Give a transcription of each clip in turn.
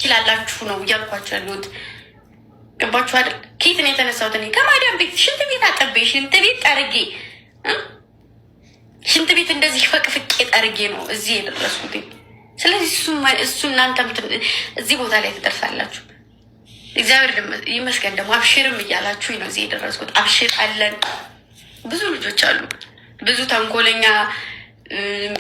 ትችላላችሁ ነው እያልኳቸው ያሉት። ገባችሁ አይደል? ከየት ነው የተነሳሁት? እኔ ከማዳም ቤት ሽንት ቤት አጠቤ ሽንት ቤት ጠርጌ ሽንት ቤት እንደዚህ ፈቅፍቄ ጠርጌ ነው እዚህ የደረስኩት። ስለዚህ እሱ እናንተም እዚህ ቦታ ላይ ትደርሳላችሁ። እግዚአብሔር ይመስገን ደግሞ አብሽርም እያላችሁ ነው እዚህ የደረስኩት። አብሽር አለን። ብዙ ልጆች አሉ። ብዙ ተንኮለኛ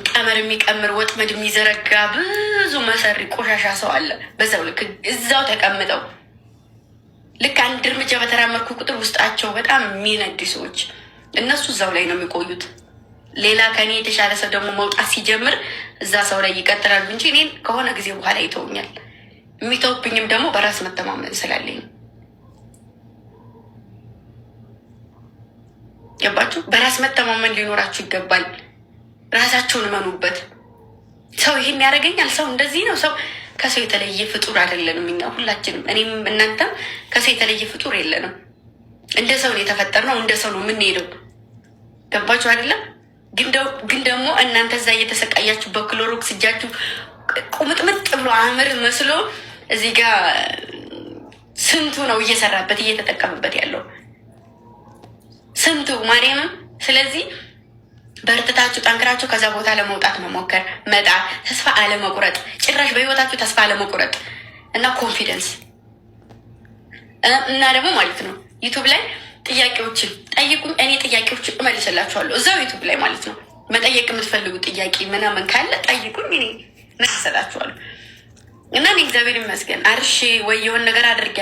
ቀመር የሚቀምር ወጥመድ የሚዘረጋ ብዙ መሰሪ ቆሻሻ ሰው አለ። በዛው ልክ እዛው ተቀምጠው ልክ አንድ እርምጃ በተራመድኩ ቁጥር ውስጣቸው በጣም የሚነድ ሰዎች እነሱ እዛው ላይ ነው የሚቆዩት። ሌላ ከኔ የተሻለ ሰው ደግሞ መውጣት ሲጀምር እዛ ሰው ላይ ይቀጥላሉ እንጂ እኔን ከሆነ ጊዜ በኋላ ይተውኛል። የሚተውብኝም ደግሞ በራስ መተማመን ስላለኝ። ገባችሁ? በራስ መተማመን ሊኖራችሁ ይገባል። ራሳቸውን እመኑበት። ሰው ይሄን ያደርገኛል፣ ሰው እንደዚህ ነው። ሰው ከሰው የተለየ ፍጡር አይደለንም እኛ ሁላችንም፣ እኔም እናንተም ከሰው የተለየ ፍጡር የለንም። እንደ ሰው ነው የተፈጠርነው፣ እንደ ሰው ነው የምንሄደው። ገባችሁ አይደለም? ግን ደግሞ እናንተ እዛ እየተሰቃያችሁ በክሎሮክስ እጃችሁ ቁምጥምጥ ብሎ አምር መስሎ እዚህ ጋር ስንቱ ነው እየሰራበት እየተጠቀምበት ያለው ስንቱ ማርያምም። ስለዚህ በርትታችሁ ጠንክራችሁ ከዛ ቦታ ለመውጣት መሞከር፣ መጣር፣ ተስፋ አለመቁረጥ፣ ጭራሽ በህይወታችሁ ተስፋ አለመቁረጥ እና ኮንፊደንስ እና ደግሞ ማለት ነው ዩቱብ ላይ ጥያቄዎችን ጠይቁኝ። እኔ ጥያቄዎችን እመልስላችኋለሁ እዛው ዩቱብ ላይ ማለት ነው። መጠየቅ የምትፈልጉ ጥያቄ ምናምን ካለ ጠይቁኝ፣ እኔ መልስላችኋለሁ። እና እኔ እግዚአብሔር ይመስገን አርሼ ወይ የሆነ ነገር አድርጌ